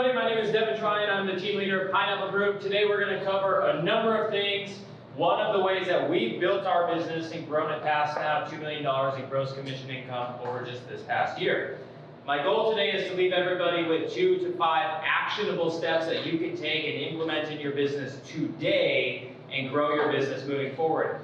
everybody, my name is Devin Tryon. I'm the team leader of Pineapple Group. Today we're going to cover a number of things. One of the ways that we've built our business and grown it past now $2 million in gross commission income over just this past year. My goal today is to leave everybody with 2 to 5 actionable steps that you can take and implement in your business today and grow your business moving forward.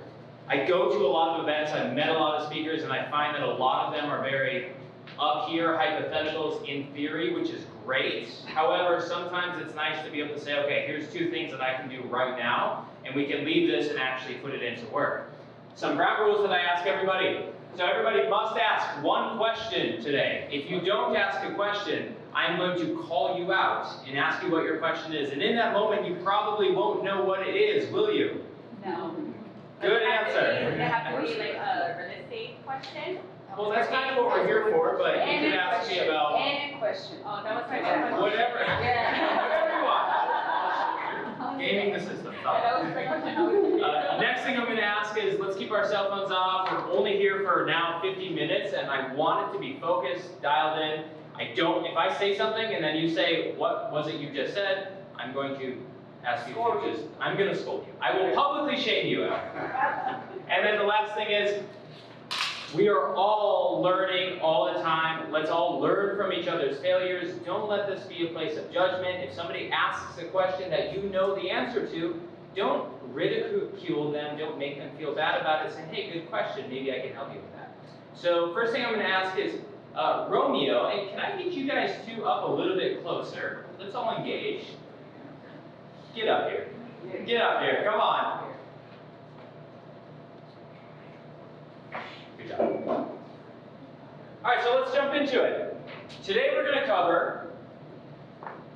I go to a lot of events, I've met a lot of speakers, and I find that a lot of them are very up here hypotheticals in theory, which is great. However, sometimes it's nice to be able to say, okay, here's 2 things that I can do right now, and we can leave this and actually put it into work. Some ground rules that I ask everybody. So everybody must ask 1 question today. If you don't ask a question, I'm going to call you out and ask you what your question is. And in that moment, you probably won't know what it is, will you? No. Good answer. Does it have to be like a real estate question? Well, that's kind of what we're here for, but you can ask me about Any question. Oh, that was my question. whatever, Yeah. whatever you want. Gaming the system. That was my question. Next thing I'm going to ask is, let's keep our cell phones off. We're only here for now 50 minutes, and I want it to be focused, dialed in. If I say something and then you say, what was it you just said, I'm going to ask you to I'm going to scold you. I will publicly shame you out. And then the last thing is, we are all learning all the time. Let's all learn from each other's failures. Don't let this be a place of judgment. If somebody asks a question that you know the answer to, don't ridicule them. Don't make them feel bad about it. Say, hey, good question. Maybe I can help you with that. So first thing I'm going to ask is, Romeo, and can I get you guys 2 up a little bit closer? Let's all engage. Get up here. Get up here. Come on. Good job. All right, so let's jump into it. Today we're going to cover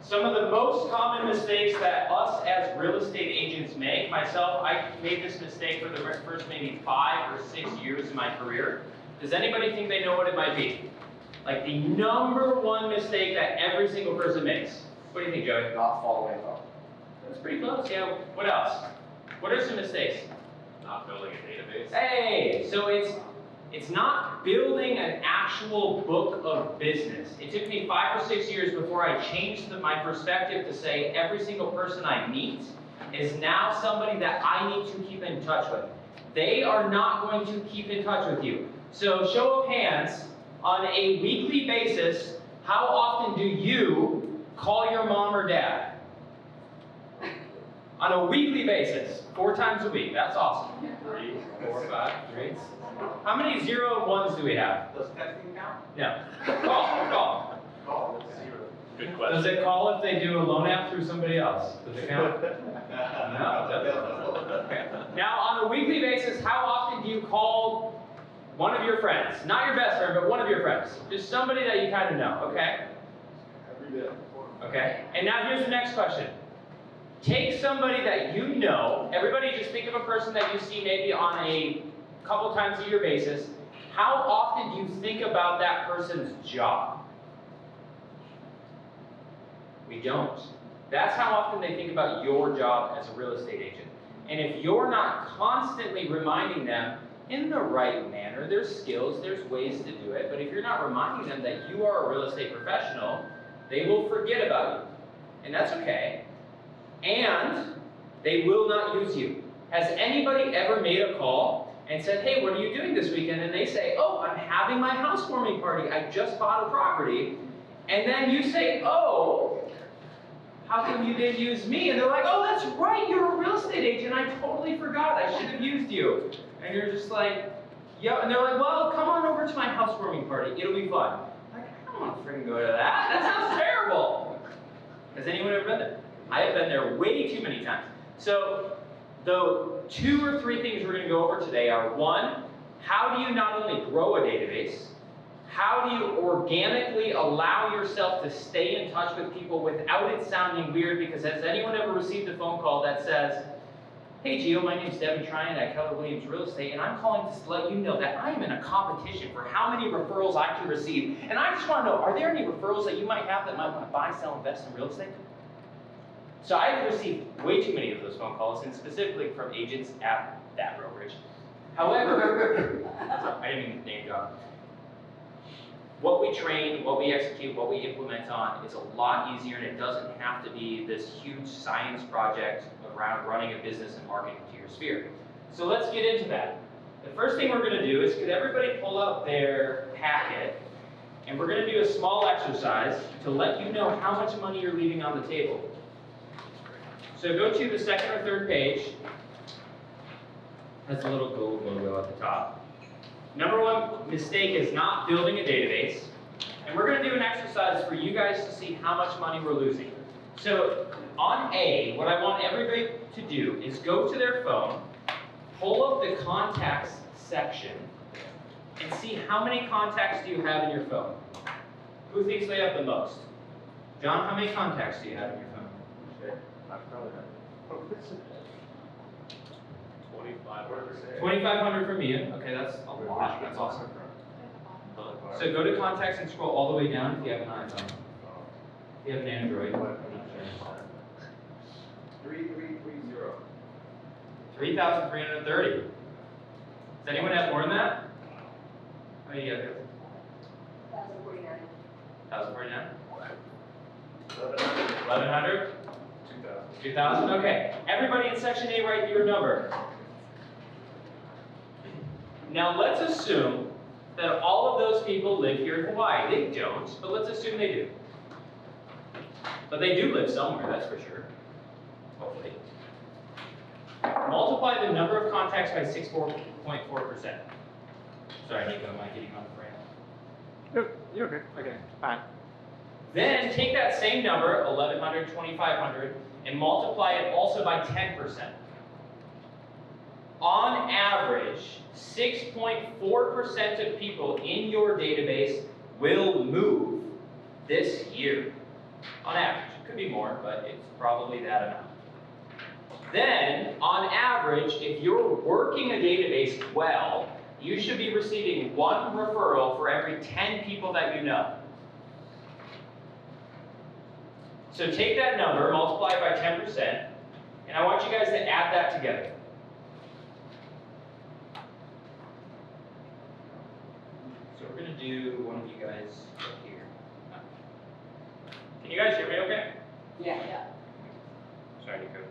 some of the most common mistakes that us as real estate agents make. Myself, I made this mistake for the first maybe 5 or 6 years of my career. Does anybody think they know what it might be? Like the number 1 mistake that every single person makes. What do you think, Joey? Not following up. That's pretty close. Yeah. What else? What are some mistakes? Not building a database. Hey, so it's not building an actual book of business. It took me 5 or 6 years before I changed my perspective to say every single person I meet is now somebody that I need to keep in touch with. They are not going to keep in touch with you. So show of hands, on a weekly basis, how often do you call your mom or dad? On a weekly basis, 4 times a week. That's awesome. 3, 4, 5, 3. How many 0 and 1s do we have? Does texting count? No. Call. Call. 0. Good question. Does it call if they do a loan app through somebody else? Does it count? No, it doesn't. Okay. Now, on a weekly basis, how often do you call one of your friends? Not your best friend, but one of your friends. Just somebody that you kind of know, okay? Every day. Okay. And now here's the next question. Take somebody that you know, everybody just think of a person that you see maybe on a couple times a year basis. How often do you think about that person's job? We don't. That's how often they think about your job as a real estate agent. And if you're not constantly reminding them in the right manner, there's skills, there's ways to do it, but if you're not reminding them that you are a real estate professional, they will forget about you. And that's okay. And they will not use you. Has anybody ever made a call and said, hey, what are you doing this weekend? And they say, oh, I'm having my housewarming party. I just bought a property. And then you say, oh, how come you didn't use me? And they're like, oh, that's right, you're a real estate agent. I totally forgot. I should have used you. And you're just like, yeah. And they're like, well, come on over to my housewarming party. It'll be fun. I'm like, I don't want to freaking go to that. That sounds terrible. Has anyone ever been there? I have been there way too many times. So the 2 or 3 things we're going to go over today are, 1, how do you not only grow a database, how do you organically allow yourself to stay in touch with people without it sounding weird? Because has anyone ever received a phone call that says, hey Gio, my name's Devin Tryon at Keller Williams Real Estate, and I'm calling to let you know that I am in a competition for how many referrals I can receive. And I just want to know, are there any referrals that you might have that might want to buy, sell, invest in real estate? So I've received way too many of those phone calls, and specifically from agents at that brokerage. However, I didn't mean to name drop. what we train, what we execute, what we implement on is a lot easier, and it doesn't have to be this huge science project around running a business and marketing to your sphere. So let's get into that. The first thing we're going to do is, could everybody pull up their packet, and we're going to do a small exercise to let you know how much money you're leaving on the table. So go to the second or third page. Has a little gold logo at the top. Number one mistake is not building a database. And we're going to do an exercise for you guys to see how much money we're losing. So on A, what I want everybody to do is go to their phone, pull up the contacts section, and see how many contacts do you have in your phone. Who thinks they have the most? John, how many contacts do you have in your phone? I probably have. 2,500. 2,500 from you. Okay, that's a lot. That's awesome. So go to contacts and scroll all the way down if you have an iPhone. If you have an Android. 3330. 3,330. Does anyone have more than that? How many do you have? 1,049. 1,049? 1100. 1,100? 2000. 2,000? Okay. Everybody in section A, write your number. Now let's assume that all of those people live here in Hawaii. They don't, but let's assume they do. But they do live somewhere, that's for sure. Hopefully. Multiply the number of contacts by 6.4%. Sorry, Nico, am I getting on the frame? You're okay. Okay, fine. Then take that same number, 1,100, 2,500, and multiply it also by 10%. On average, 6.4% of people in your database will move this year. On average. It could be more, but it's probably that amount. Then, on average, if you're working a database well, you should be receiving 1 referral for every 10 people that you know. So take that number, multiply it by 10%, and I want you guys to add that together. So we're going to do one of you guys up here. Can you guys hear me okay? Yeah. Sorry, Nico.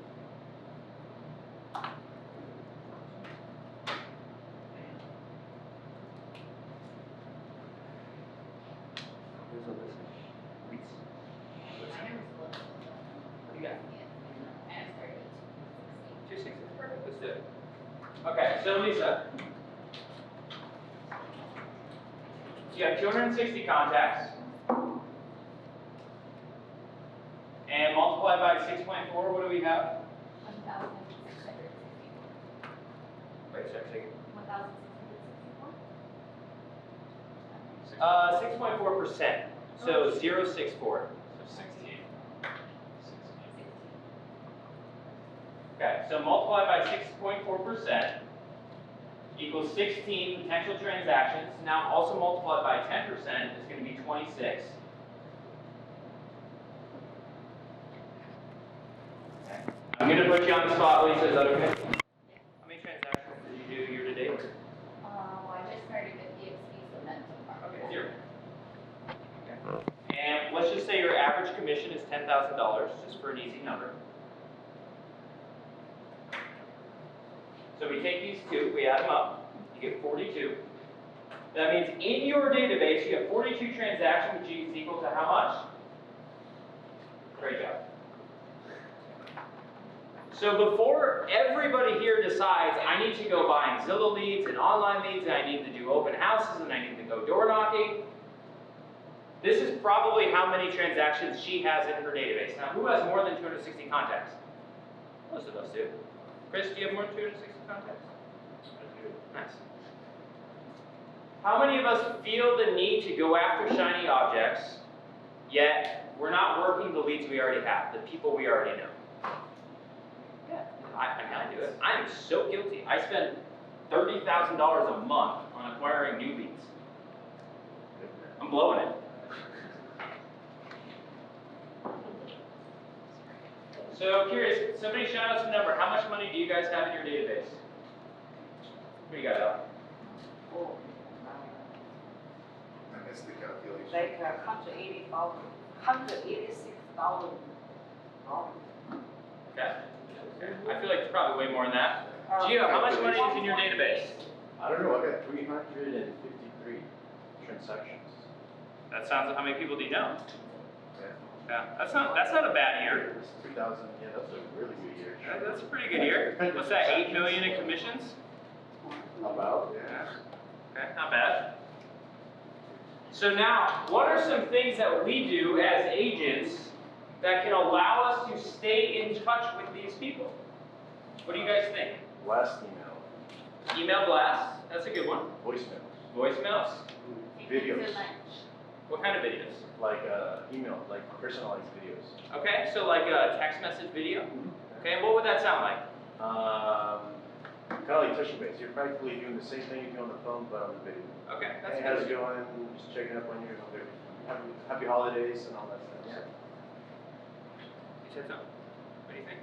What do you got? 260. Perfect. Let's do it. Okay, so Lisa, you have 260 contacts, and multiply by 6.4. What do we have? 1,664. Wait a second. 1,664? 6.4%. So 0.64. So 16. Okay, so multiply by 6.4% equals 16 potential transactions. Now also multiply by 10% is going to be 26. Okay. I'm going to put you on the spot, Lisa. Is that okay? How many transactions did you do year to date? Well, I just started with EXP, so none so far. Okay, 0. Okay. And let's just say your average commission is $10,000, just for an easy number. So we take these two, we add them up, you get 42. That means in your database, you have 42 transactions, which is equal to how much? Great job. So before everybody here decides, I need to go buying Zillow leads and online leads, and I need to do open houses, and I need to go door knocking, this is probably how many transactions she has in her database. Now, who has more than 260 contacts? Most of us do. Chris, do you have more than 260 contacts? I do. Nice. How many of us feel the need to go after shiny objects, yet we're not working the leads we already have, the people we already know? Yeah, I do it. I am so guilty. I spend $30,000 a month on acquiring new leads. I'm blowing it. So curious, somebody shout out some number. How much money do you guys have in your database? What do you got, Al? That's the calculation. like 186,000 dollars. Okay. Okay. I feel like it's probably way more than that. Gio, how much money is in your database? I don't know, I got 353 transactions. That sounds. How many people do you know? Yeah. Yeah, that's not a bad year. It's 3,000, yeah, that's a really good year. That's a pretty good year. What's that? 8 million in commissions? About, yeah. Yeah. Okay, not bad. So now, what are some things that we do as agents that can allow us to stay in touch with these people? What do you guys think? Last email, Email blasts. That's a good one. voicemails, Voicemails. videos, What kind of videos? like email, like personalized videos. Okay, so like a text message video. Okay, and what would that sound like? Kind of like touching base. You're practically doing the same thing you do on the phone, but on the video. Okay, that's Hey, how's it good. going? Just checking up on you. Happy holidays and all that stuff. Yeah. You said something. What do you think?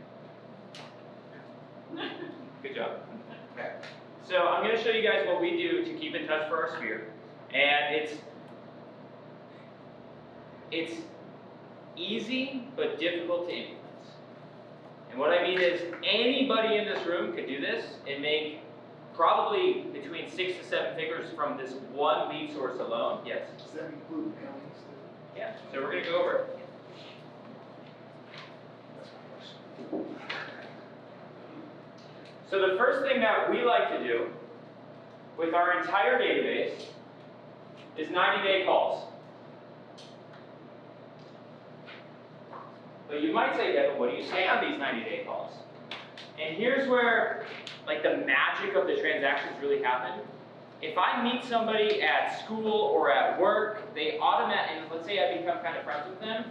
Good job. Okay. So I'm going to show you guys what we do to keep in touch for our sphere, and it's easy but difficult to implement. And what I mean is anybody in this room could do this and make probably between 6 to 7 figures from this one lead source alone. Yes? Does that include mailings too? Yeah. So we're going to go over it. That's my question. So the first thing that we like to do with our entire database is 90-day calls. But you might say, Devin, what do you say on these 90-day calls? And here's where like the magic of the transactions really happen. If I meet somebody at school or at work, they automatically, and let's say I become kind of friends with them,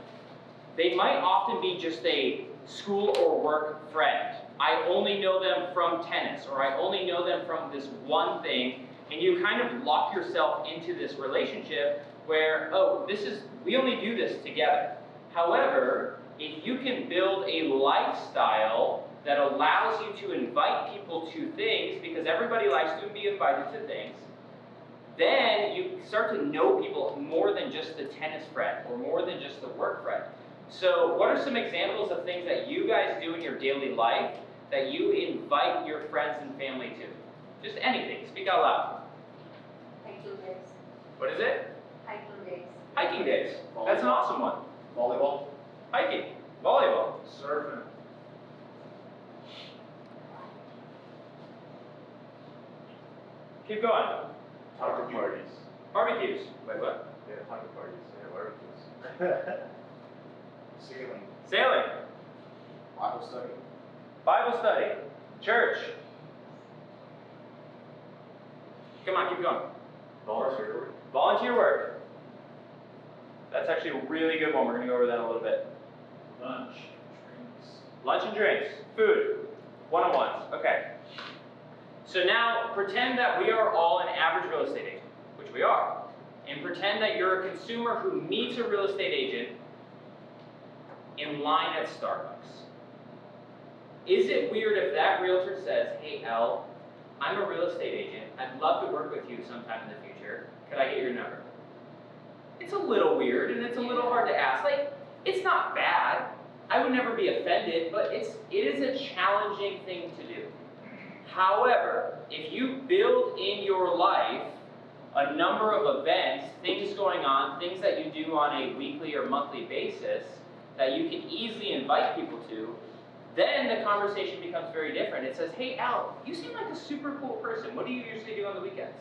they might often be just a school or work friend. I only know them from tennis, or I only know them from this one thing, and you kind of lock yourself into this relationship where, oh, we only do this together. However, if you can build a lifestyle that allows you to invite people to things, because everybody likes to be invited to things, then you start to know people more than just the tennis friend or more than just the work friend. So what are some examples of things that you guys do in your daily life that you invite your friends and family to? Just anything, speak out loud. Hiking days. What is it? Hiking days. Hiking days. That's an awesome one. Volleyball. Hiking, volleyball. Surfing. Keep going. Taco parties. Barbecues. Wait, what? Yeah, taco parties. Yeah, barbecues. Sailing. Sailing. Bible study. Bible study. Church. Come on, keep going. Volunteer work. Volunteer work. That's actually a really good one. We're going to go over that in a little bit. Lunch. Drinks. Lunch and drinks. Food. One-on-ones. Okay. So now, pretend that we are all an average real estate agent, which we are. And pretend that you're a consumer who meets a real estate agent in line at Starbucks. Is it weird if that realtor says, hey, Elle, I'm a real estate agent. I'd love to work with you sometime in the future. Could I get your number? It's a little weird and it's a little hard to ask. Like, it's not bad. I would never be offended, but it is a challenging thing to do. However, if you build in your life a number of events, things going on, things that you do on a weekly or monthly basis that you can easily invite people to, then the conversation becomes very different. It says, hey, Al, you seem like a super cool person. What do you usually do on the weekends?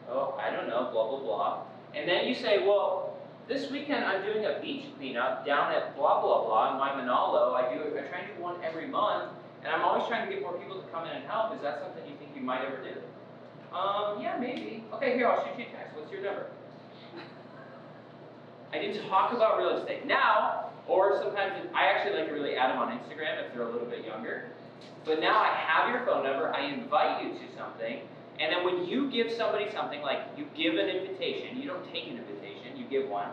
Oh, I don't know, blah, blah, blah. And then you say, well, this weekend I'm doing a beach cleanup down at blah, blah, blah in Waimanalo. I try and do one every month, and I'm always trying to get more people to come in and help. Is that something you think you might ever do? Yeah, maybe. Okay, here, I'll shoot you a text. What's your number? I didn't talk about real estate. Now, or sometimes I actually like to really add them on Instagram if they're a little bit younger. But now I have your phone number, I invite you to something, and then when you give somebody something, like you give an invitation, you don't take an invitation, you give one,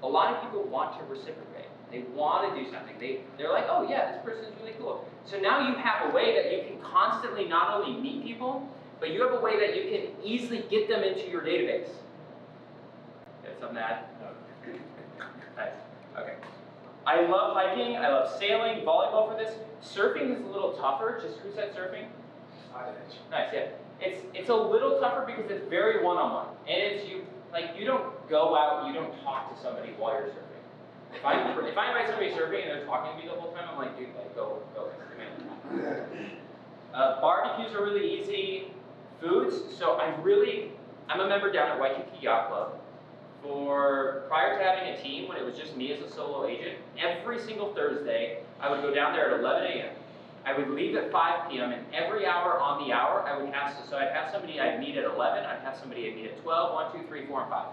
a lot of people want to reciprocate. They want to do something. They're like, oh yeah, this person's really cool. So now you have a way that you can constantly not only meet people, but you have a way that you can easily get them into your database. Did I Something to add? Nice. Okay. I love hiking. I love sailing, volleyball for this. Surfing is a little tougher. Just who said surfing? Nice. Yeah. It's a little tougher because it's very one-on-one, and it's you don't go out, you don't talk to somebody while you're surfing. If I invite somebody surfing and they're talking to me the whole time, I'm like, dude, like go. Barbecues are really easy. Foods. So I'm a member down at Waikiki Yacht Club. Prior to having a team, when it was just me as a solo agent, every single Thursday, I would go down there at 11 a.m. I would leave at 5 p.m. and every hour on the hour, I'd have somebody I'd meet at 11, I'd have somebody I'd meet at 12, 1, 2, 3, 4, and 5.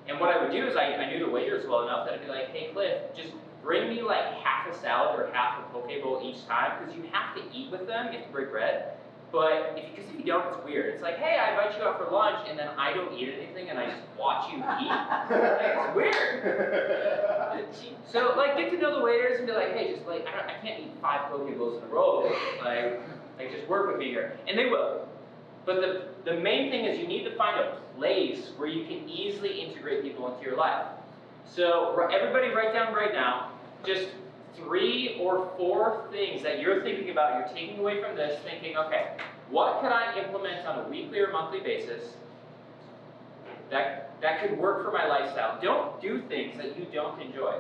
And what I would do is I knew the waiters well enough that I'd be like, hey Cliff, just bring me like half a salad or half a poke bowl each time, because you have to eat with them, you have to break bread. But if you don't, it's weird. It's like, hey, I invite you out for lunch, and then I don't eat anything, and I just watch you eat. It's weird. So, like, get to know the waiters and be like, hey, just like, I can't eat 5 poke bowls in a row. Like, just work with me here, and they will. But the main thing is you need to find a place where you can easily integrate people into your life. So, everybody, write down right now, just 3 or 4 things that you're thinking about, you're taking away from this, thinking, okay, what could I implement on a weekly or monthly basis that could work for my lifestyle? Don't do things that you don't enjoy.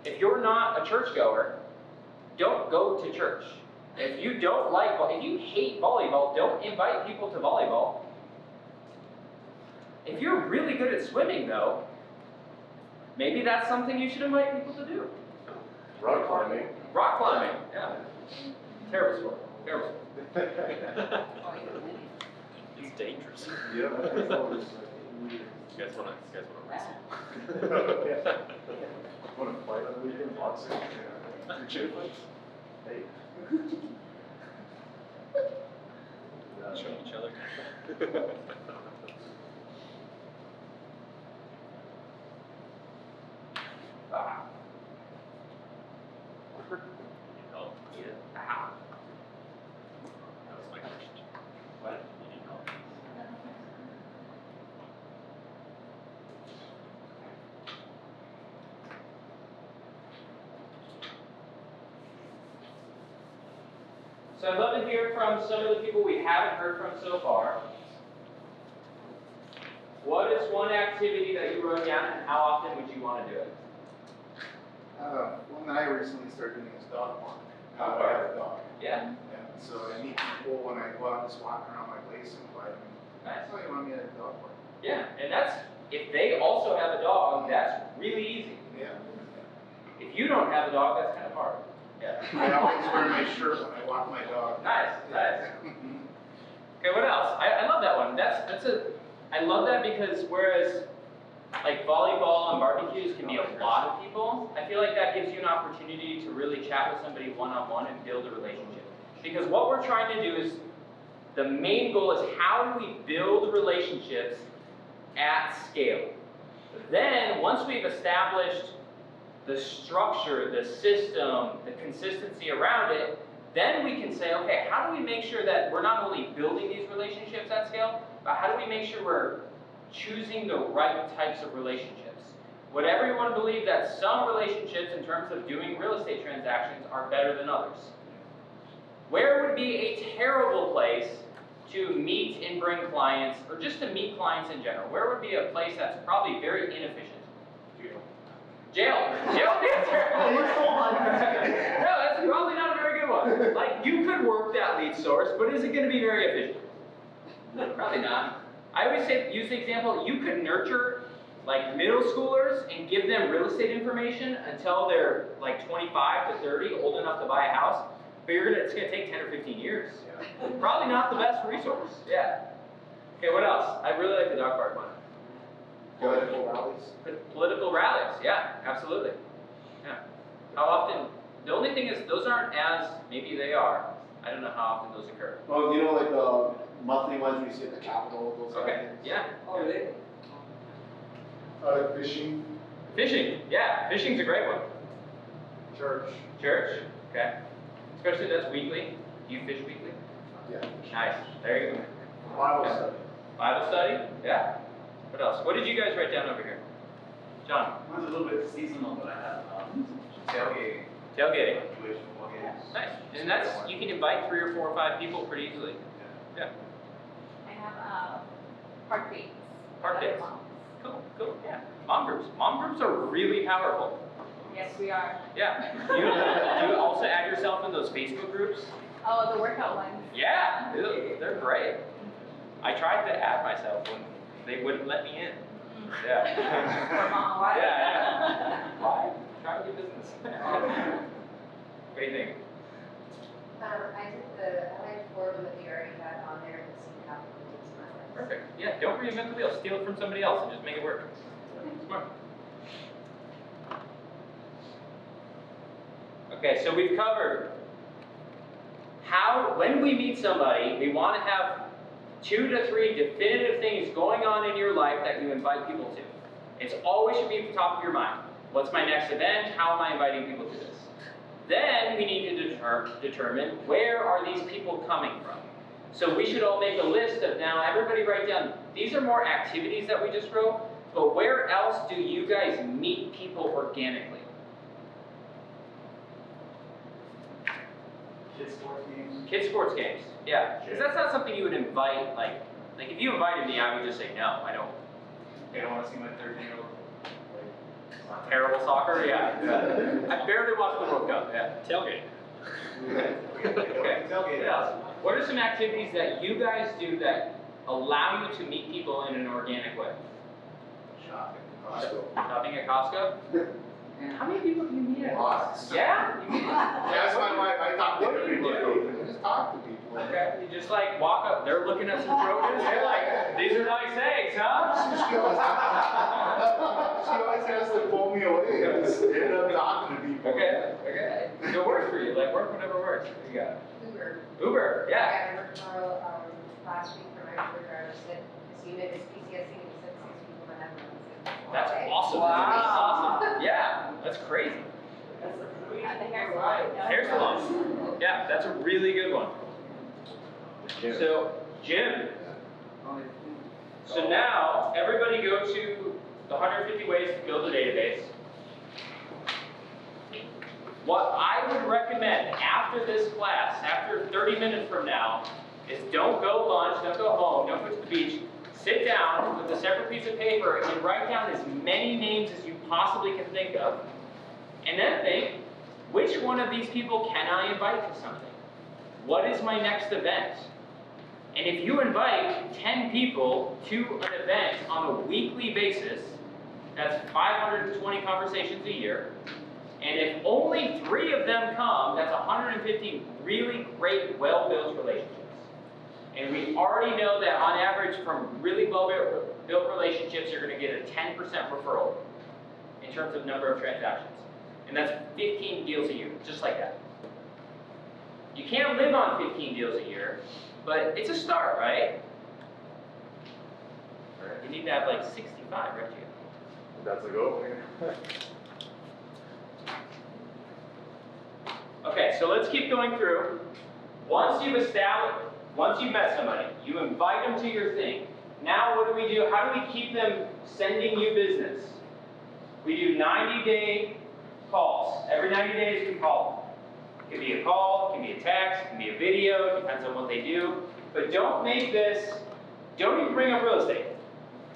If you're not a churchgoer, don't go to church. If you hate volleyball, don't invite people to volleyball. If you're really good at swimming, though, maybe that's something you should invite people to do. Rock climbing. Rock climbing, yeah. Terrible sport. Terrible sport. It's dangerous. Yeah. You guys wanna wrestle? Yeah. Want to fight on the weekend? Boxing? Yeah. Chin fights? Hey. Show each other. Ah. Oh, Yeah. Ah. that was my question. What? You need help? So I'd love to hear from some of the people we haven't heard from so far. What is one activity that you wrote down, and how often would you want to do it? One that I recently started doing is dog walk. Now that I have a dog. Yeah. Yeah, so I meet people when I go out just walking around my place and invite them. Nice. So you want me to dog walk? Yeah, and if they also have a dog, that's really easy. Yeah. If you don't have a dog, that's kind of hard. Yeah. I always wear my shirt when I walk my dog. Nice, nice. Okay, what else? I love that one. I love that because whereas like volleyball and barbecues can be a lot of people, I feel like that gives you an opportunity to really chat with somebody one-on-one and build a relationship. Because what we're trying to do is, the main goal is how do we build relationships at scale? Then, once we've established the structure, the system, the consistency around it, then we can say, okay, how do we make sure that we're not only building these relationships at scale, but how do we make sure we're choosing the right types of relationships? Would everyone believe that some relationships in terms of doing real estate transactions are better than others? Where would be a terrible place to meet and bring clients, or just to meet clients in general? Where would be a place that's probably very inefficient? Jail. Jail would be a terrible place. No, that's probably not a very good one. Like, you could work that lead source, but is it going to be very efficient? Probably not. I always use the example, you could nurture like middle schoolers and give them real estate information until they're like 25 to 30, old enough to buy a house, but it's going to take 10 or 15 years. Probably not the best resource. Yeah. Okay, what else? I really like the dog park one. Political rallies. Political rallies, yeah, absolutely. Yeah. How often? The only thing is, those aren't as, maybe they are. I don't know how often those occur. Well, you know, like the monthly ones we see at the Capitol, those Okay, kind of things. yeah. Oh, really? Fishing. Fishing, yeah, fishing's a great one. Church. Church, okay. Especially that's weekly. Do you fish weekly? Yeah. Nice, there you go. Bible Yeah. study. Bible study, yeah. What else? What did you guys write down over here? John, Mine's a little bit seasonal, but I have tailgating, tailgating. Jewish football games. Nice. And that's, you can invite 3 or 4 or 5 people pretty easily. Yeah. I have, park dates. Park with other dates. moms. Cool, cool, yeah. Mom groups. Mom groups are really powerful. Yes, we are. Yeah. You also add yourself in those Facebook groups? Oh, the workout ones. Yeah, they're great. I tried to add myself when they wouldn't let me in. Yeah. For mom, why? Yeah. Why? Trying to do business. What do you think? I like 4 of them that we already had on there and see how it looks my Perfect. Yeah, don't reinvent the wheel. Steal it from somebody else and just make it work. Smart. Okay, so we've covered how, when we meet somebody, we want to have 2 to 3 definitive things going on in your life that you invite people to. It's always should be at the top of your mind. What's my next event? How am I inviting people to this? Then we need to determine where are these people coming from. So we should all make a list of, now everybody write down, these are more activities that we just wrote, but where else do you guys meet people organically? Kids sports games. Kids sports games, yeah. Because that's not something you would invite, like if you invited me, I would just say no, I don't. They don't want to see my 13-year-old. Terrible soccer, yeah. I barely watched the World Cup, yeah. Tailgate. Okay. Tailgate. Yeah. What are some activities that you guys do that allow you to meet people in an organic way? Shopping, Costco. Shopping at Costco? How many people do you meet at Lots. Costco? Yeah? You meet That's my wife, I talk to What do you everybody. I just talk to people. Okay, you just like walk up, they're looking at some produce, they're like, these are nice eggs, huh? She always has to pull me away. I just end up talking to people. Okay, okay. It works for you, like work whatever works. What do you got? Uber. Uber, yeah. I got Uber tomorrow, last week for my Uber driver said, this unit is PCSing and said 6 people that have one. That's awesome. Wow. That's awesome. Yeah, that's crazy. Yeah, the hair salon. Hair salon. Yeah, that's a really good one. So, Jim. So now, everybody go to the 150 ways to build a database. What I would recommend after this class, after 30 minutes from now, is don't go lunch, don't go home, don't go to the beach. Sit down with a separate piece of paper and write down as many names as you possibly can think of. And then think, which one of these people can I invite to something? What is my next event? And if you invite 10 people to an event on a weekly basis, that's 520 conversations a year. And if only 3 of them come, that's 150 really great, well-built relationships. And we already know that on average, from really well-built relationships, you're going to get a 10% referral in terms of number of transactions. And that's 15 deals a year, just like that. You can't live on 15 deals a year, but it's a start, right? You need to have like 65, right, Jim? That's a go. Okay, so let's keep going through. Once you've met somebody, you invite them to your thing. Now what do? How do we keep them sending you business? We do 90-day calls. Every 90 days we call them. It can be a call, it can be a text, it can be a video, it depends on what they do. But don't even bring up real estate.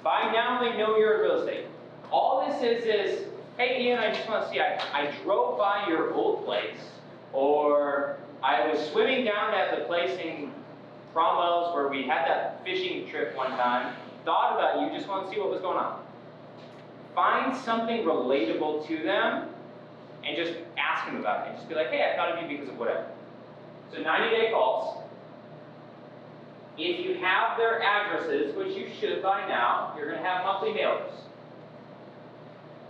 By now they know you're in real estate. All this is, hey Ian, I just want to see, I drove by your old place, or I was swimming down at the place in Cromwell's where we had that fishing trip one time, thought about you, just want to see what was going on. Find something relatable to them, and just ask them about it. And just be like, hey, I thought of you because of whatever. So 90-day calls. If you have their addresses, which you should by now, you're going to have monthly mailers.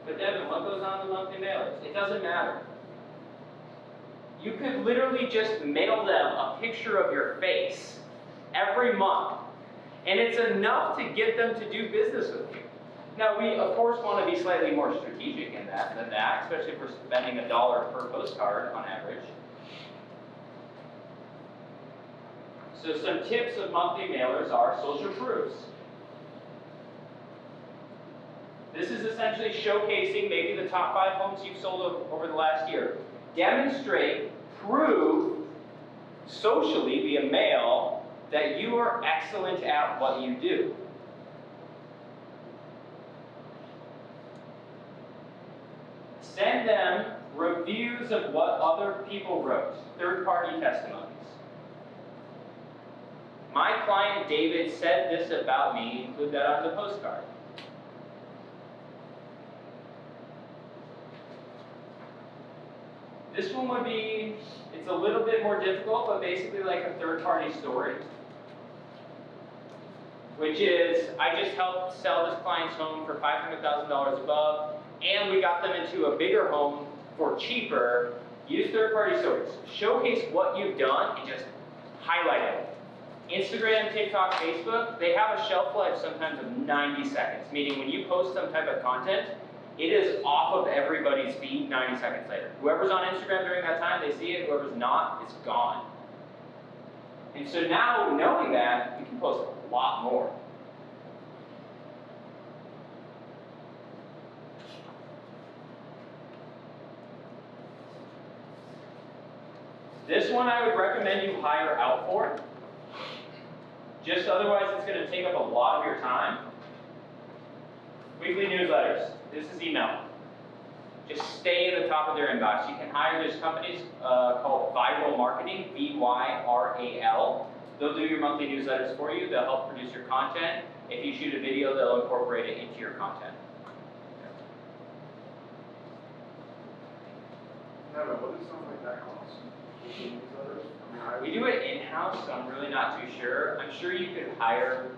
But Devin, what goes on the monthly mailers? It doesn't matter. You could literally just mail them a picture of your face every month. And it's enough to get them to do business with you. Now, we, of course, want to be slightly more strategic in that than that, especially if we're spending $1 per postcard on average. So some tips of monthly mailers are social proofs. This is essentially showcasing maybe the top 5 homes you've sold over the last year. Demonstrate, prove, socially via mail, that you are excellent at what you do. Send them reviews of what other people wrote, third-party testimonies. My client David said this about me, include that on the postcard. This one would be, it's a little bit more difficult, but basically like a third-party story. Which is, I just helped sell this client's home for $500,000 above, and we got them into a bigger home for cheaper. Use third-party stories. Showcase what you've done and just highlight it. Instagram, TikTok, Facebook, they have a shelf life sometimes of 90 seconds, meaning when you post some type of content, it is off of everybody's feed 90 seconds later. Whoever's on Instagram during that time, they see it. Whoever's not, it's gone. And so now, knowing that, we can post a lot more. This one I would recommend you hire out for. Just otherwise it's going to take up a lot of your time. Weekly newsletters. This is email. Just stay in the top of their inbox. You can hire, there's companies called Viral Marketing, V-Y-R-A-L. They'll do your monthly newsletters for you. They'll help produce your content. If you shoot a video, they'll incorporate it into your content. Never, what does something like that cost? Newsletters? I mean, We do it in-house, so I'm really not too sure. I'm sure you could hire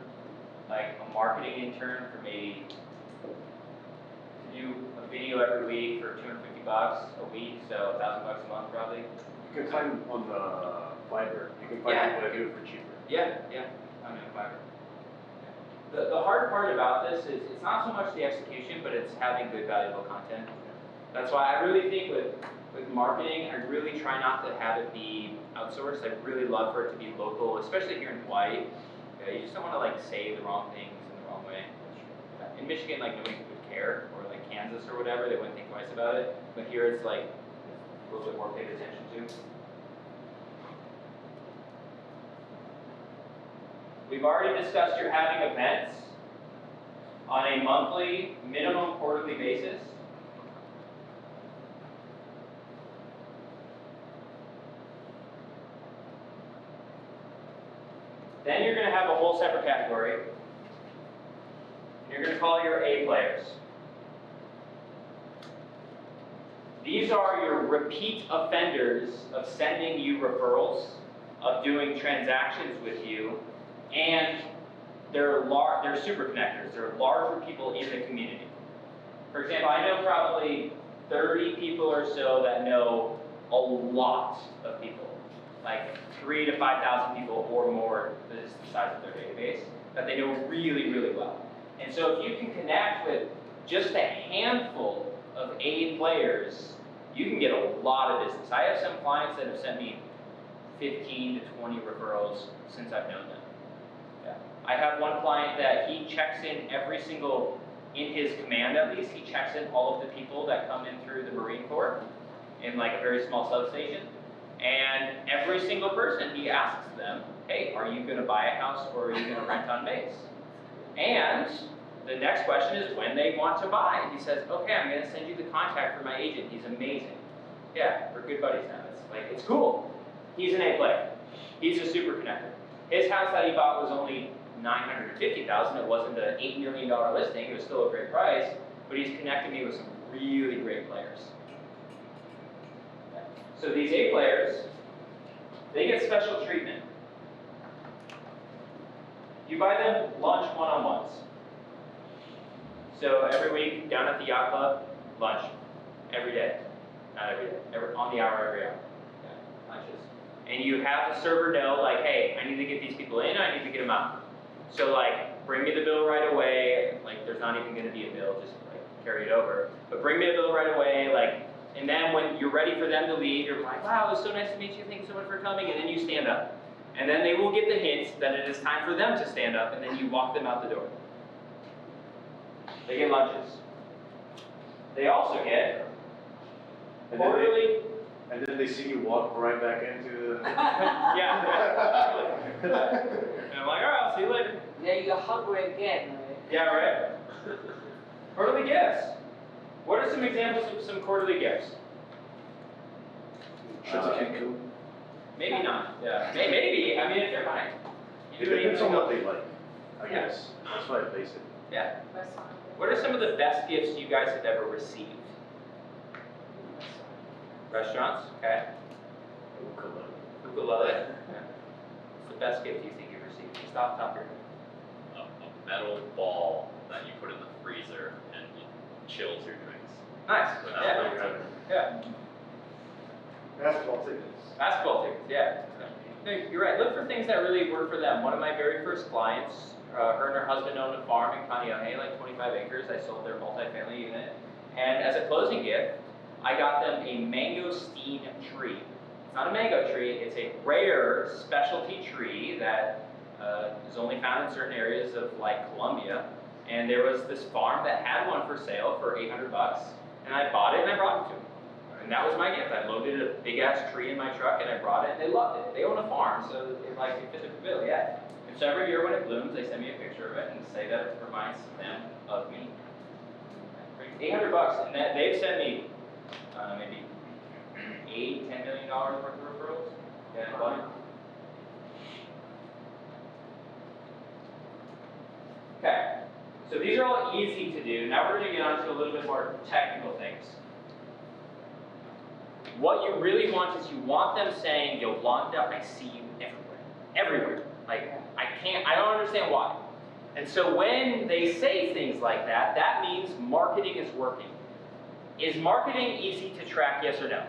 like a marketing intern for maybe to do a video every week for $250 a week, so $1,000 a month probably. You can find on the Fiverr. You can find Yeah. people that do it for cheaper. Yeah, I'm in Fiverr. The hard part about this is it's not so much the execution, but it's having good, valuable content. That's why I really think with marketing, I really try not to have it be outsourced. I really love for it to be local, especially here in Hawaii. You just don't want to like say the wrong things in the wrong way. In Michigan, like nobody would care, or like Kansas or whatever, they wouldn't think twice about it. But here it's like a little bit more paid attention to. We've already discussed you're having events on a monthly, minimum quarterly basis. Then you're going to have a whole separate category. And you're going to call your A players. These are your repeat offenders of sending you referrals, of doing transactions with you, and they're super connectors. They're larger people in the community. For example, I know probably 30 people or so that know a lot of people, like 3,000 to 5,000 people or more. This is the size of their database that they know really, really well. And so if you can connect with just a handful of A players, you can get a lot of business. I have some clients that have sent me 15 to 20 referrals since I've known them. I have one client that he checks in every single, in his command at least, he checks in all of the people that come in through the Marine Corps in like a very small substation. And every single person, he asks them, hey, are you going to buy a house or are you going to rent on base? And the next question is when they want to buy. And he says, okay, I'm going to send you the contact for my agent. He's amazing. Yeah, we're good buddies now. It's cool. He's an A player. He's a super connector. His house that he bought was only $950,000. It wasn't an $8 million listing. It was still a great price, but he's connected me with some really great players. So these A players, they get special treatment. You buy them lunch one-on-ones. So every week down at the yacht club, lunch. Every day. Not every day. On the hour, every hour. Yeah, lunches. And you have the server know, like, hey, I need to get these people in, I need to get them out. So like, bring me the bill right away. Like, there's not even gonna be a bill, just like carry it over. But bring me a bill right away, like, and then when you're ready for them to leave, you're like, wow, it was so nice to meet you, thank you so much for coming, and then you stand up. And then they will get the hint that it is time for them to stand up, and then you walk them out the door. They get lunches. They also get And then quarterly. and then they see you walk right back into the. Yeah. And I'm like, all right, I'll see you later. Yeah, you're hungry again, right? Yeah, right. Quarterly gifts. What are some examples of some quarterly gifts? Trips to Cancun. Maybe not. Yeah. Maybe. I mean, if they're fine. It depends on what they like, I Yeah. guess. That's why I base it. Yeah. Restaurant. What are some of the best gifts you guys have ever received? Restaurants. Okay. Ukulele. Yeah. What's the best gift you think you've received? Just off the top of your head. A metal ball that you put in the freezer and it chills your drinks. Nice. Without Yeah. filtering. Yeah. Basketball tickets. Basketball tickets. Yeah. No, you're right. Look for things that really work for them. One of my very first clients, her and her husband owned a farm in Kaneohe, like 25 acres. I sold their multifamily unit. And as a closing gift, I got them a mangosteen tree. It's not a mango tree, it's a rare specialty tree that is only found in certain areas of like Colombia. And there was this farm that had one for sale for $800, and I bought it and I brought it to them. And that was my gift. I loaded a big ass tree in my truck and I brought it, and they loved it. They own a farm, so it fit the bill, yeah. And so every year when it blooms, they send me a picture of it and say that it reminds them of me. $800, and that they've sent me maybe $10 million worth of referrals. Yeah, buddy. Okay, so these are all easy to do. Now we're going to get on to a little bit more technical things. What you really want is you want them saying, Yolanda, I see you everywhere. Everywhere. Like, I don't understand why. And so when they say things like that, that means marketing is working. Is marketing easy to track, yes or no?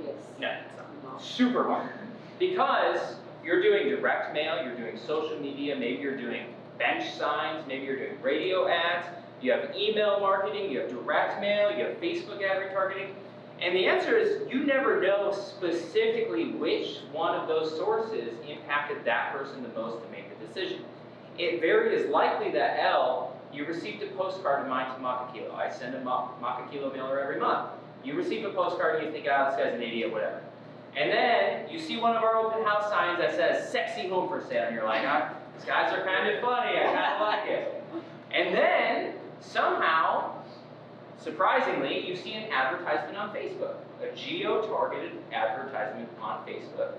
Yes. No, it's not. No. Super hard. Because you're doing direct mail, you're doing social media, maybe you're doing bench signs, maybe you're doing radio ads, you have email marketing, you have direct mail, you have Facebook ad retargeting. And the answer is you never know specifically which one of those sources impacted that person the most to make the decision. It very is likely that L, you received a postcard of mine to Makakilo. I send a Makakilo mailer every month. You receive a postcard and you think, this guy's an idiot, whatever. And then you see one of our open house signs that says sexy home for sale, and you're like, these guys are kind of funny, I kind of like it. And then somehow, surprisingly, you see an advertisement on Facebook, a geo-targeted advertisement on Facebook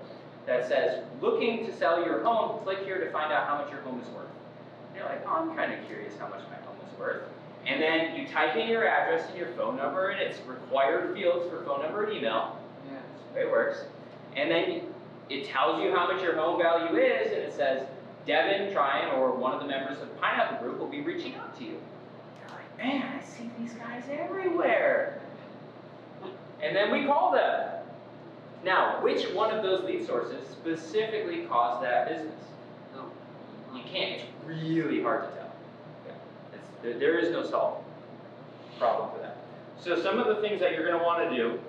that says, looking to sell your home, click here to find out how much your home is worth. And you're like, I'm kind of curious how much my home is worth. And then you type in your address and your phone number, and it's required fields for phone number and email. Yeah. That's the way it works. And then it tells you how much your home value is, and it says, Devin, Tryon, or one of the members of Pineapple Group will be reaching out to you. You're like, man, I see these guys everywhere. And then we call them. Now, which one of those lead sources specifically caused that business? No. You can't. It's really hard to tell. There is no solved problem for that. So some of the things that you're going to want to do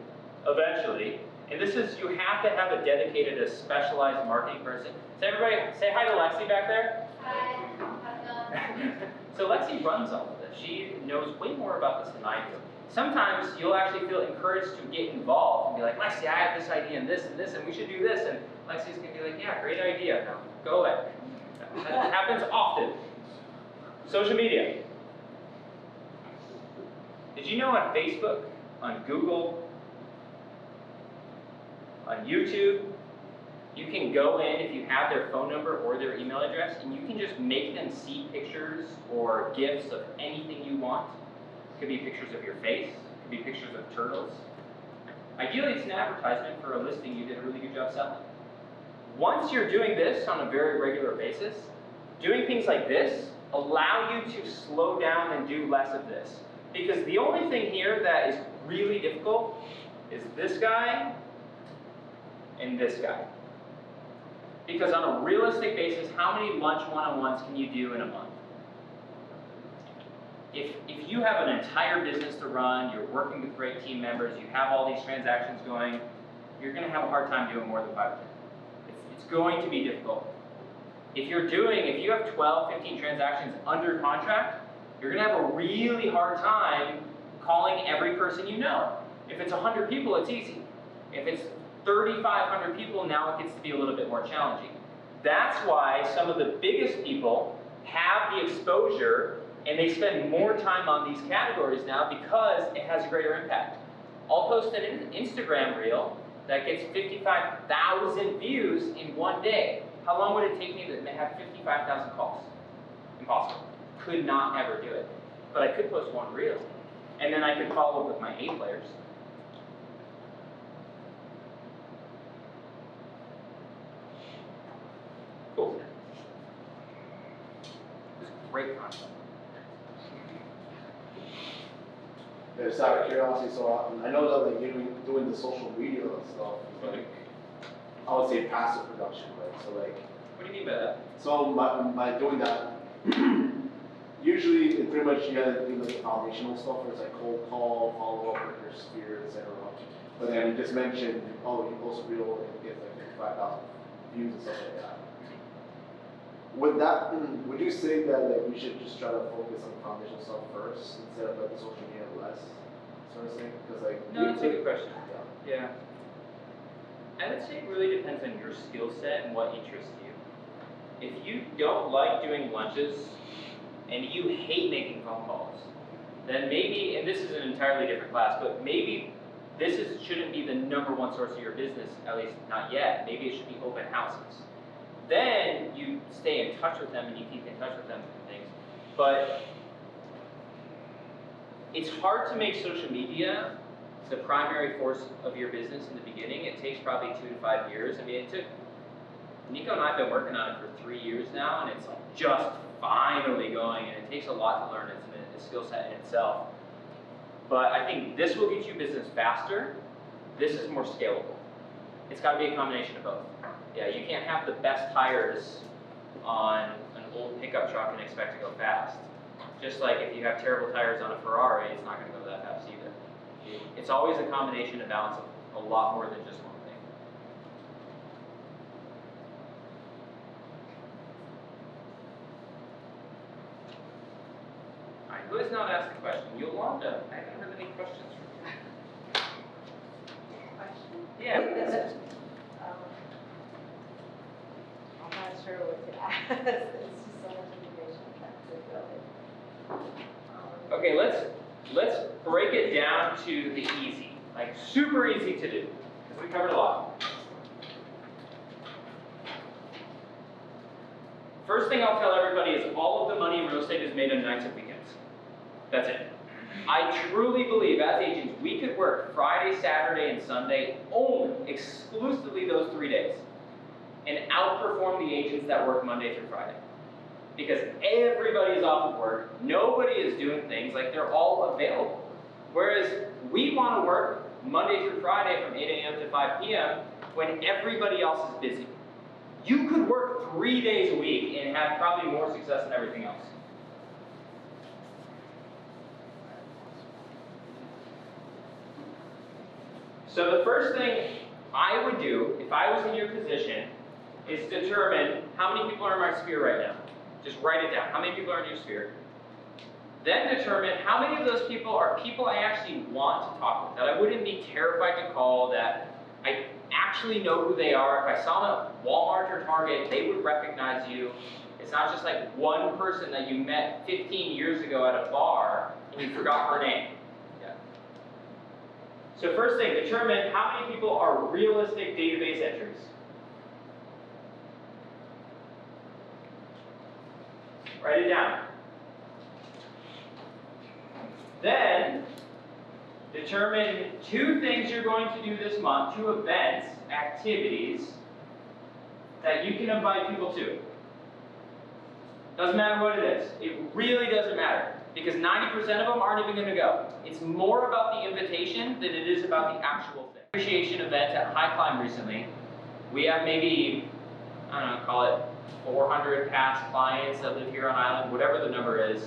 eventually, and this is, you have to have a dedicated, a specialized marketing person. So everybody, say hi to Lexi back there. Hi, how's it going? So Lexi runs all of this. She knows way more about this than I do. Sometimes you'll actually feel encouraged to get involved and be like, Lexi, I have this idea and this, and we should do this. And Lexi's going to be like, yeah, great idea. Now, go away. That happens often. Social media. Did you know on Facebook, on Google, on YouTube, you can go in if you have their phone number or their email address, and you can just make them see pictures or GIFs of anything you want. It could be pictures of your face, it could be pictures of turtles. Ideally, it's an advertisement for a listing you did a really good job selling. Once you're doing this on a very regular basis, doing things like this allow you to slow down and do less of this. Because the only thing here that is really difficult is this guy and this guy. Because on a realistic basis, how many lunch one-on-ones can you do in a month? If you have an entire business to run, you're working with great team members, you have all these transactions going, you're going to have a hard time doing more than 5 or 10. It's going to be difficult. If you have 12, 15 transactions under contract, you're going to have a really hard time calling every person you know. If it's 100 people, it's easy. If it's 3,500 people, now it gets to be a little bit more challenging. That's why some of the biggest people have the exposure and they spend more time on these categories now because it has a greater impact. I'll post an Instagram reel that gets 55,000 views in one day. How long would it take me to have 55,000 calls? Impossible. Could not ever do it. But I could post one reel. And then I could follow up with my A players. Cool. This is great content. Yeah, just out of curiosity, so I know that like you're doing the social media stuff, is like, I would say passive production, right? So like, What do you mean by that? so by doing that, usually it pretty much you gotta do like the foundational stuff where it's like cold call, follow up with your sphere, etc. But then you just mentioned, oh, you post a reel and it gets like 55,000 views and stuff like that. Would you say that like we should just try to focus on the foundational stuff first instead of like the social media less, sort of thing? Because like No, that's a good question. Yeah. Yeah. I would say it really depends on your skill set and what interests you. If you don't like doing lunches and you hate making phone calls, then maybe, and this is an entirely different class, but maybe shouldn't be the #1 source of your business, at least not yet. Maybe it should be open houses. Then you stay in touch with them and you keep in touch with them and things. But it's hard to make social media the primary force of your business in the beginning. It takes probably 2 to 5 years. I mean, Nico and I have been working on it for 3 years now, and it's just finally going, and it takes a lot to learn. It's a skill set in itself. But I think this will get you business faster. This is more scalable. It's got to be a combination of both. Yeah, you can't have the best tires on an old pickup truck and expect to go fast. Just like if you have terrible tires on a Ferrari, it's not going to go that fast either. It's always a combination and balance of a lot more than just one thing. All right, who has not asked a question? Yolanda, I haven't heard any questions from you. Question? Yeah. I'm not sure what to ask. It's just so much information to fill in. Okay, let's break it down to the easy, like super easy to do, because we covered a lot. First thing I'll tell everybody is all of the money in real estate is made on nights and weekends. That's it. I truly believe as agents, we could work Friday, Saturday, and Sunday only, exclusively those 3 days, and outperform the agents that work Monday through Friday. Because everybody is off of work, nobody is doing things, like they're all available. Whereas we want to work Monday through Friday from 8 a.m. to 5 p.m. when everybody else is busy. You could work 3 days a week and have probably more success than everything else. So the first thing I would do, if I was in your position, is determine how many people are in my sphere right now. Just write it down. How many people are in your sphere? Then determine how many of those people are people I actually want to talk with, that I wouldn't be terrified to call, that I actually know who they are. If I saw them at Walmart or Target, they would recognize you. It's not just like one person that you met 15 years ago at a bar and you forgot her name. Yeah. So first thing, determine how many people are realistic database entries. Write it down. Then, determine 2 things you're going to do this month, 2 events, activities, that you can invite people to. Doesn't matter what it is. It really doesn't matter. Because 90% of them aren't even going to go. It's more about the invitation than it is about the actual thing. Appreciation event at High Climb recently. We have maybe, I don't know, call it 400 past clients that live here on island, whatever the number is,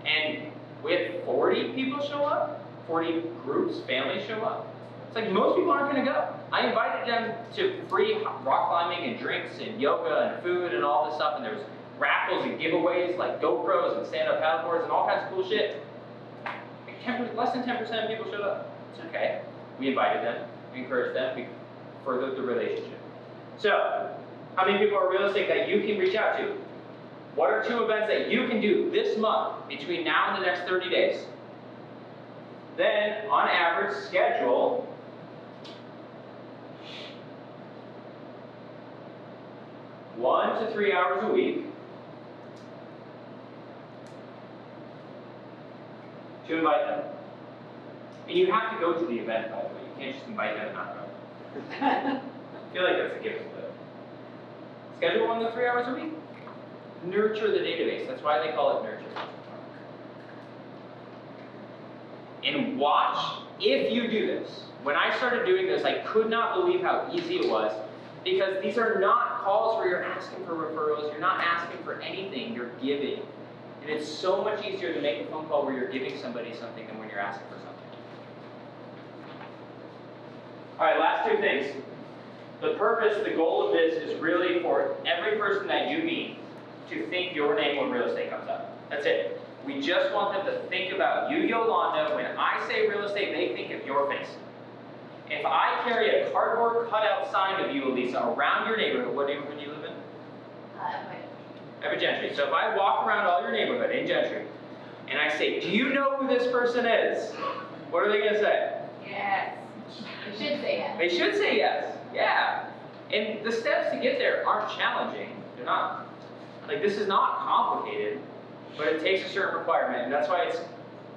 and we had 40 people show up, 40 groups, families show up. It's like most people aren't going to go. I invited them to free rock climbing and drinks and yoga and food and all this stuff, and there was raffles and giveaways like GoPros and stand-up paddleboards and all kinds of cool shit. less than 10% of people showed up. It's okay. We invited them, we encouraged them, we furthered the relationship. So, how many people are real estate that you can reach out to? What are 2 events that you can do this month between now and the next 30 days? Then, on average, schedule 1 to 3 hours a week to invite them. And you have to go to the event, by the way. You can't just invite them and not go. I feel like that's a given, but schedule 1 to 3 hours a week. Nurture the database. That's why they call it nurture. And watch if you do this. When I started doing this, I could not believe how easy it was, because these are not calls where you're asking for referrals, you're not asking for anything, you're giving. And it's so much easier to make a phone call where you're giving somebody something than when you're asking for something. All right, last 2 things. The purpose, the goal of this is really for every person that you meet to think your name when real estate comes up. That's it. We just want them to think about you, Yolanda. When I say real estate, they think of your face. If I carry a cardboard cutout sign of you, Elisa, around your neighborhood, what neighborhood do you live in? Every Gentry. So if I walk around all your neighborhood in Gentry, and I say, do you know who this person is? What are they going to say? Yes. They should say yes. They should say yes. Yeah. And the steps to get there aren't challenging. They're not, like, this is not complicated, but it takes a certain requirement. And that's why it's,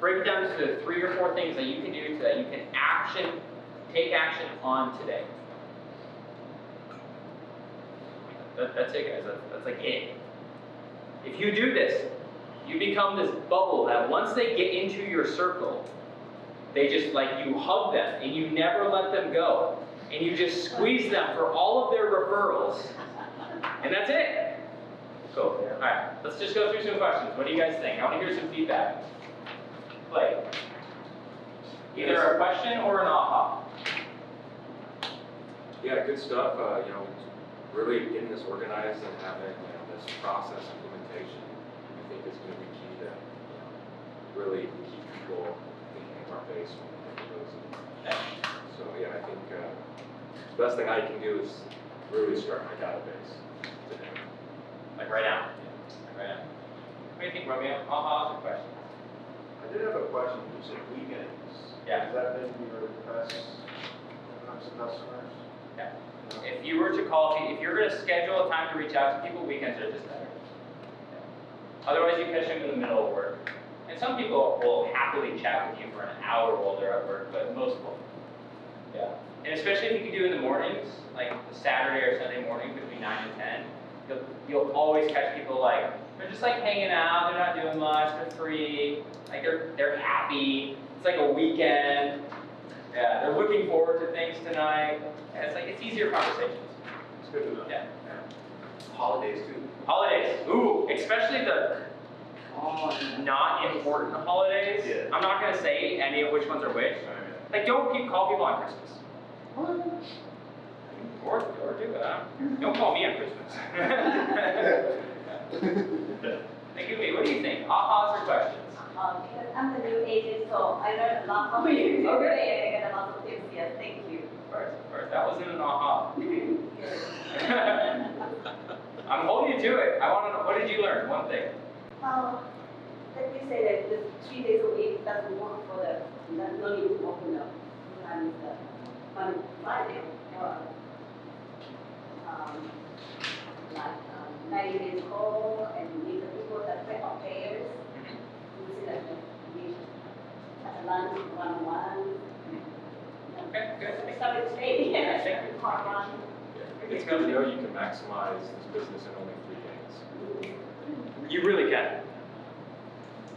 break it down to 3 or 4 things that you can do so that you can take action on today. That's it, guys. That's like it. If you do this, you become this bubble that once they get into your circle, they just, like, you hug them and you never let them go. And you just squeeze them for all of their referrals. And that's it. Cool. All right, let's just go through some questions. What do you guys think? I want to hear some feedback. Play. Either a question or an aha. Yeah, good stuff. Really getting this organized and having this process implementation, I think is going to be key to really keep people thinking of our base when we think of those. So yeah, I think the best thing I can do is really start my database today. Like right now. Like right now. What do you think, Romeo? Ahas or questions? I did have a question. You said weekends. Yeah. Has that been your best when it comes to customers? Yeah. If you were to call, if you're going to schedule a time to reach out to people, weekends are just better. Yeah. Otherwise, you catch them in the middle of work. And some people will happily chat with you for an hour while they're at work, but most won't. Yeah. And especially if you can do it in the mornings, like Saturday or Sunday morning between 9 and 10, you'll always catch people like, they're just like hanging out, they're not doing much, they're free, like they're happy, it's like a weekend. Yeah, they're looking forward to things tonight. And it's easier conversations. It's good to know. Yeah. Holidays too. Holidays. Ooh, especially the not important holidays. Yeah. I'm not going to say any of which ones are which. Like, don't call people on Christmas. Or do it. Don't call me on Christmas. Like, what do you think? Ahas or questions? Because I'm the new agent, so I learned a lot from you today, and I got a lot of tips here. Thank you. Of course. That wasn't an aha. I'm holding you to it. I want to know, what did you learn? One thing. Let me say that the 3 days a week doesn't work for the no need to open up. Sometimes on Friday or like 90 days call and meet the people that pay our payers. You see that we at lunch one-on-one. Okay, good. I started today. Yeah, thank you. Hard run. It's good to know you can maximize this business in only 3 days. You really can.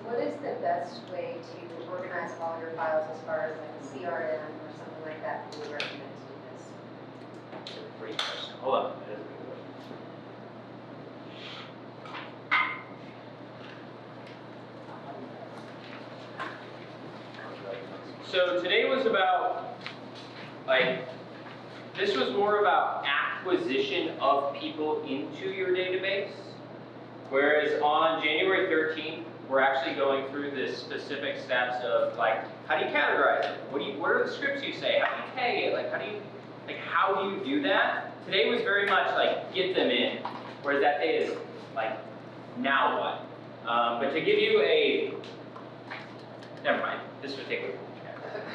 What is the best way to organize all your files as far as like a CRM or something like that you would recommend to do this? That's a great question. Hold on. That is a good question. So today was about, this was more about acquisition of people into your database, whereas on January 13th, we're actually going through the specific steps of like, how do you categorize it? What are the scripts you say? How do you tag it? Like, how do you do that? Today was very much like, get them in, whereas that day is like, now what? But to give you a, never mind, this would take a,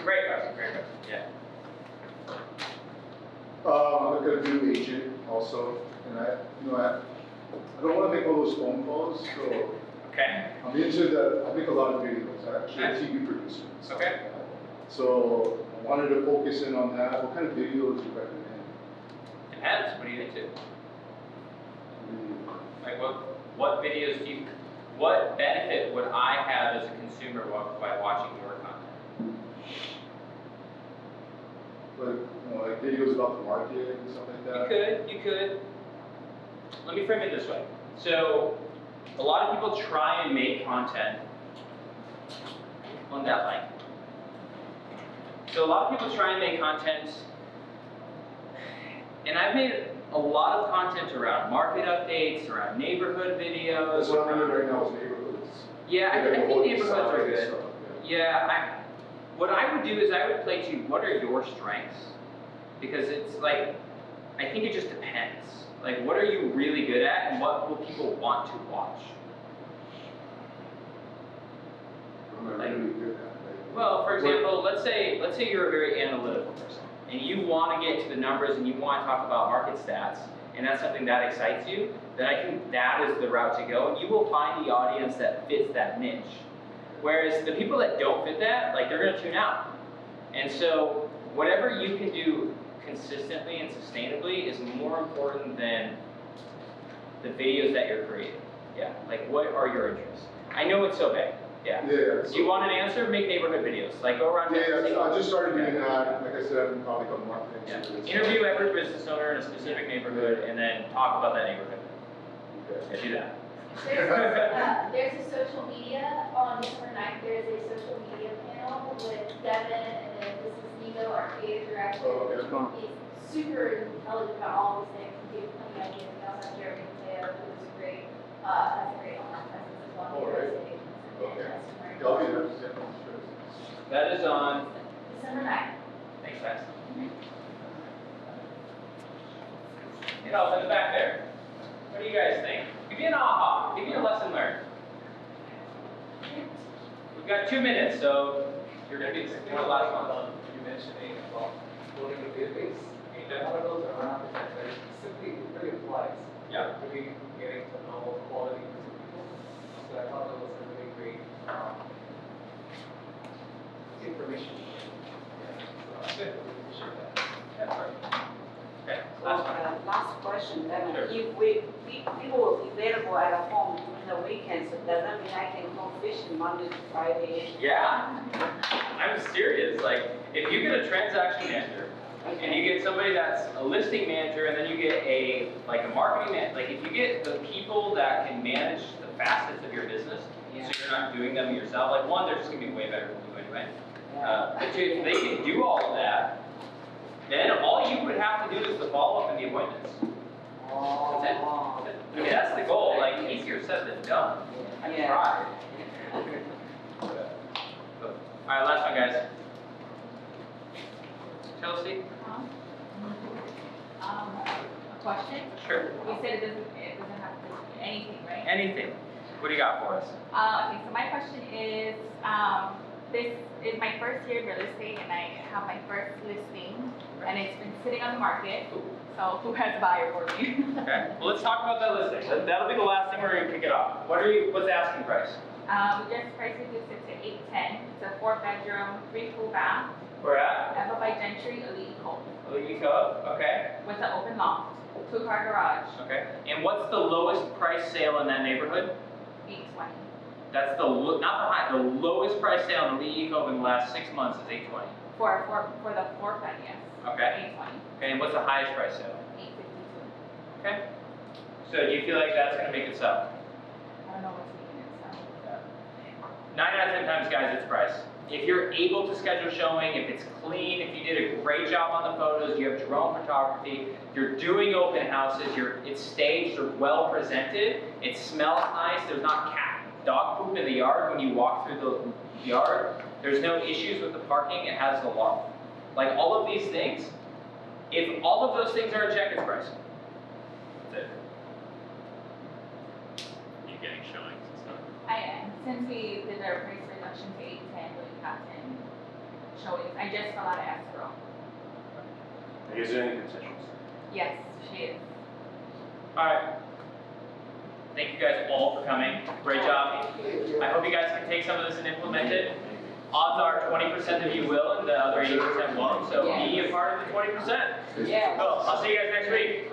great question, yeah. I'm gonna do agent also, and I don't wanna make all those phone calls, so Okay, I'm into that. I make a lot of videos. I'm actually a TV producer. and stuff Okay. like that. So I wanted to focus in on that. What kind of videos do you recommend? depends, what are you into? Like what videos do you, what benefit would I have as a consumer by watching your content? Like videos about the market and stuff like that. You could. Let me frame it this way. So, a lot of people try and make content on that line. So a lot of people try and make content, and I've made a lot of content around market updates, around neighborhood videos. That's what I'm doing right now is neighborhoods. Yeah, I think neighborhoods are good. Stuff, Yeah, what I would do is I would play to what are your strengths? Because it's like, I think it just depends. Like, what are you really good at and what will people want to watch? I'm not really good at it. Well, for example, let's say you're a very analytical person and you want to get to the numbers and you want to talk about market stats and that's something that excites you, then I think that is the route to go and you will find the audience that fits that niche. Whereas the people that don't fit that, like they're going to tune out. And so whatever you can do consistently and sustainably is more important than the videos that you're creating. Yeah, like what are your interests? I know it's so big. Yeah. Yeah. Do you want an answer? Make neighborhood videos. Like go around. Yeah, I just started doing that. Like I said, I'm probably on marketing. Yeah. So Interview every business owner in a specific neighborhood and then talk about that neighborhood. Okay. Yeah, do that. There's a social media, on December 9th, there's a social media panel with Devin, and then this is Nico, our creative director. Oh, okay. He's super intelligent about all these things, he gave plenty of ideas, and also Jeremy Mateo, who is great, has a great online presence as well. All right. Okay. Yeah, I'll be there. Yeah, sure. That is on. December 9th. Thanks, guys. You know, in the back there. What do you guys think? Give me an aha. Give me a lesson learned. We've got 2 minutes, so you're going to be the last one. You mentioning about building a database. A lot of those are around the fact that it simply really applies. Yeah. Really getting to know quality of people. So I thought that was a really great information. Yeah. So I really appreciate that. Yeah, perfect. Okay, So, last one. last question, then, Sure. if people will be available at home during the weekends, so does that mean I can go fishing Monday to Friday? Yeah. I'm serious. Like, if you get a transaction manager, and you get somebody that's a listing manager, and then you get a marketing man, like if you get the people that can manage the facets of your business, so you're not doing them yourself. Like one, they're just gonna be way better than you anyway. But two, if they can do all of that, then all you would have to do is the follow up and the appointments. That's it. I mean, that's the goal. Like easier said than done. I Yeah. tried. All right, last one, guys. Chelsea. A question? Sure. You said it doesn't have to be anything, right? Anything. What do you got for us? Okay, so my question is, this is my first year in real estate and I have my first listing and it's been sitting on the market. So who has a buyer for me? Okay. Well, let's talk about that listing. That'll be the last thing we're gonna kick it off. What's the asking price? We just priced it to $810. It's a 4-bedroom, 3 full bath. We're at Ever by Gentry, Elite Cove. Elite Cove. Okay. With an open loft, 2-car garage, Okay. And what's the lowest price sale in that neighborhood? $820. That's the not the high. The lowest price sale in Elite Cove in the last 6 months is $820. For the 4-bed, yes. Okay. $820. Okay. And what's the highest price sale? $852. Okay. So do you feel like that's gonna make it sell? I don't know what's making it sound. 9 out of 10 times, guys, it's price. If you're able to schedule showing, if it's clean, if you did a great job on the photos, you have drone photography, you're doing open houses, it's staged or well presented, it smells nice, there's not cat dog poop in the yard when you walk through the yard. There's no issues with the parking, it has an alarm. Like all of these things, if all of those things are a check, it's pricey. That's it. You getting showings and stuff? I am, since we did our price reduction to 810, we got 10 showings. I just fell out of escrow. Is there any concessions? Yes, she is. Alright. Thank you guys all for coming. Great job. I hope you guys can take some of this and implement it. Odds are 20% of you will and the other 80% won't, so be a part of the 20%. Yeah. Cool. I'll see you guys next week.